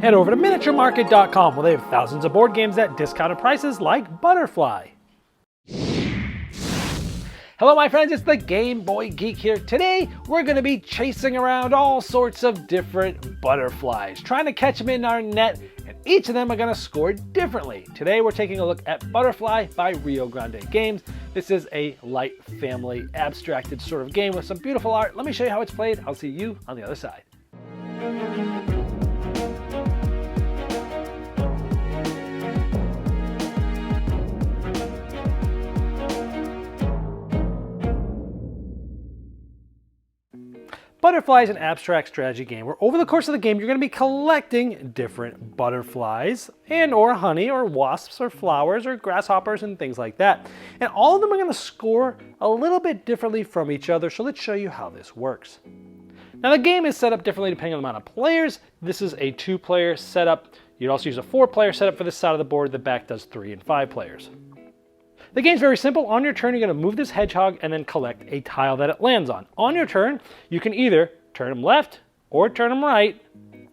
Head over to miniaturemarket.com where they have thousands of board games at discounted prices like Butterfly. Hello my friends, it's the Game Boy Geek here. Today we're going to be chasing around all sorts of different butterflies, trying to catch them in our net, and each of them are going to score differently. Today we're taking a look at Butterfly by Rio Grande Games. This is a light family abstracted sort of game with some beautiful art. Let me show you how it's played. I'll see you on the other side. Butterfly is an abstract strategy game where over the course of the game you're going to be collecting different butterflies and or honey or wasps or flowers or grasshoppers and things like that. And all of them are going to score a little bit differently from each other, so let's show you how this works. Now the game is set up differently depending on the amount of players. This is a 2-player setup. You'd also use a 4-player setup for this side of the board. The back does 3 and 5 players. The game's very simple. On your turn, you're going to move this hedgehog and then collect a tile that it lands on. On your turn, you can either turn them left or turn them right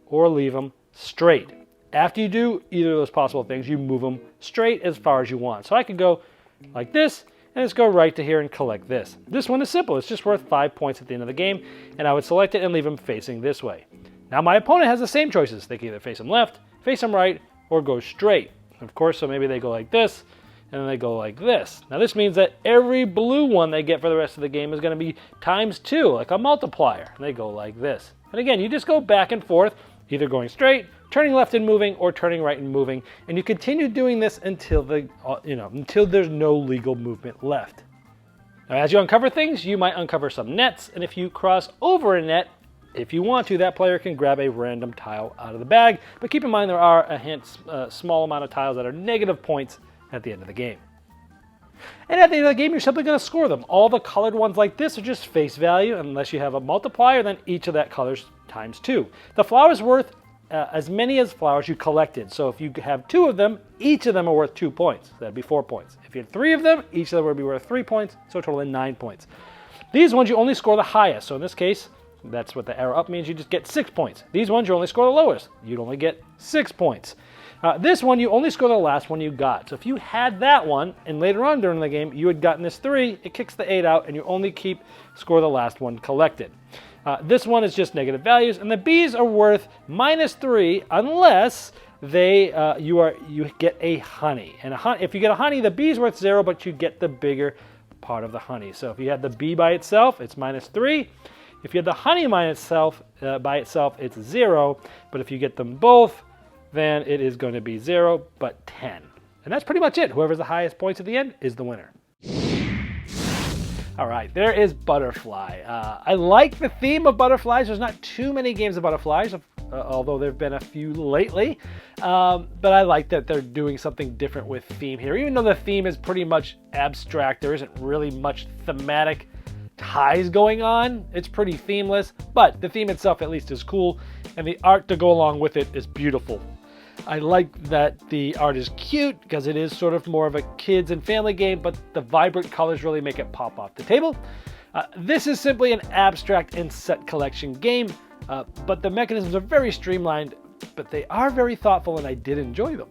or leave them straight. After you do either of those possible things, you move them straight as far as you want. So I could go like this and just go right to here and collect this. This one is simple. It's just worth 5 points at the end of the game, and I would select it and leave them facing this way. Now my opponent has the same choices. They can either face them left, face them right, or go straight. Of course, so maybe they go like this, and then they go like this. Now this means that every blue one they get for the rest of the game is going to be times 2, like a multiplier. And they go like this. And again, you just go back and forth, either going straight, turning left and moving, or turning right and moving. And you continue doing this until until there's no legal movement left. Now as you uncover things, you might uncover some nets, and if you cross over a net, if you want to, that player can grab a random tile out of the bag. But keep in mind there are a small amount of tiles that are negative points at the end of the game. And at the end of the game, you're simply going to score them. All the colored ones like this are just face value. Unless you have a multiplier, then each of that color's times 2. The flower's worth as many as flowers you collected. So if you have 2 of them, each of them are worth 2 points. That'd be 4 points. If you had 3 of them, each of them would be worth 3 points, so a total of 9 points. These ones you only score the highest. So in this case, that's what the arrow up means. You just get 6 points. These ones you only score the lowest. You'd only get 6 points. This one, you only score the last one you got. So if you had that one, and later on during the game, you had gotten this 3, it kicks the 8 out, and you only score the last one collected. This one is just negative values, and the B's are worth -3 unless you get a honey. And if you get a honey, the B's worth 0, but you get the bigger part of the honey. So if you had the bee by itself, it's -3. If you had the honey by itself, it's 0. But if you get them both, then it is going to be 0, but 10. And that's pretty much it. Whoever's the highest points at the end is the winner. All right, there is Butterfly. I like the theme of butterflies. There's not too many games of butterflies, although there have been a few lately. But I like that they're doing something different with theme here. Even though the theme is pretty much abstract, there isn't really much thematic ties going on. It's pretty themeless, but the theme itself at least is cool, and the art to go along with it is beautiful. I like that the art is cute because it is sort of more of a kids and family game, but the vibrant colors really make it pop off the table. This is simply an abstract and set collection game, but the mechanisms are very streamlined, but they are very thoughtful, and I did enjoy them.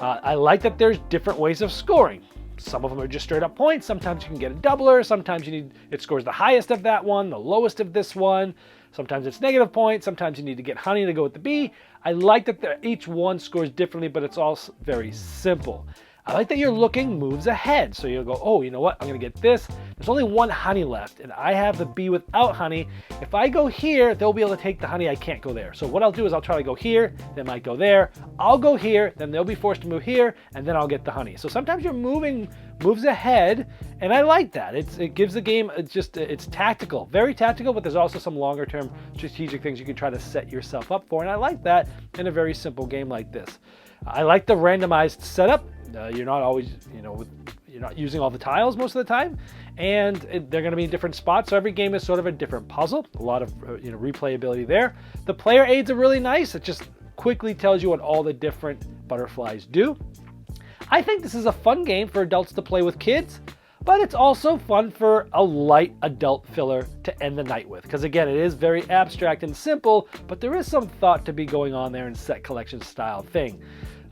I like that there's different ways of scoring. Some of them are just straight up points. Sometimes you can get a doubler. Sometimes it scores the highest of that one, the lowest of this one. Sometimes it's negative points. Sometimes you need to get honey to go with the bee. I like that each one scores differently, but it's all very simple. I like that you're looking moves ahead. So you'll go, oh, you know what? I'm going to get this. There's only 1 honey left, and I have the bee without honey. If I go here, they'll be able to take the honey. I can't go there. So what I'll do is I'll try to go here. They might go there. I'll go here. Then they'll be forced to move here, and then I'll get the honey. So sometimes you're moving moves ahead, and I like that. It gives the game, it's tactical, very tactical, but there's also some longer term strategic things you can try to set yourself up for, and I like that in a very simple game like this. I like the randomized setup. You're not always, you're not using all the tiles most of the time, and they're going to be in different spots. So every game is sort of a different puzzle. A lot of replayability there. The player aids are really nice. It just quickly tells you what all the different butterflies do. I think this is a fun game for adults to play with kids, but it's also fun for a light adult filler to end the night with. Because again, it is very abstract and simple, but there is some thought to be going on there in set collection style thing.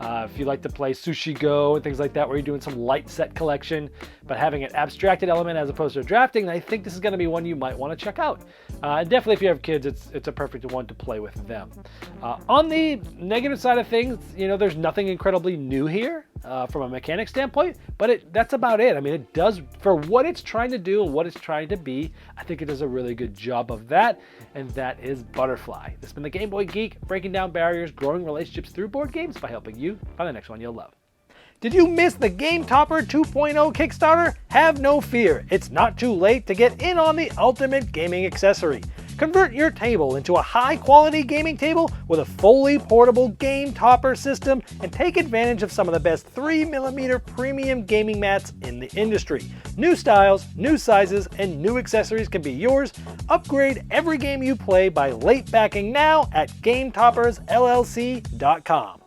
If you like to play Sushi Go and things like that, where you're doing some light set collection, but having an abstracted element as opposed to drafting, I think this is going to be one you might want to check out. And definitely if you have kids, it's a perfect one to play with them. On the negative side of things, there's nothing incredibly new here from a mechanic standpoint, but that's about it. I mean, it does, for what it's trying to do and what it's trying to be, I think it does a really good job of that, and that is Butterfly. This has been the Game Boy Geek, breaking down barriers, growing relationships through board games by helping you find the next one you'll love. Did you miss the Game Topper 2.0 Kickstarter? Have no fear, it's not too late to get in on the ultimate gaming accessory. Convert your table into a high-quality gaming table with a fully portable Game Topper system and take advantage of some of the best 3mm premium gaming mats in the industry. New styles, new sizes, and new accessories can be yours. Upgrade every game you play by late backing now at GameToppersLLC.com.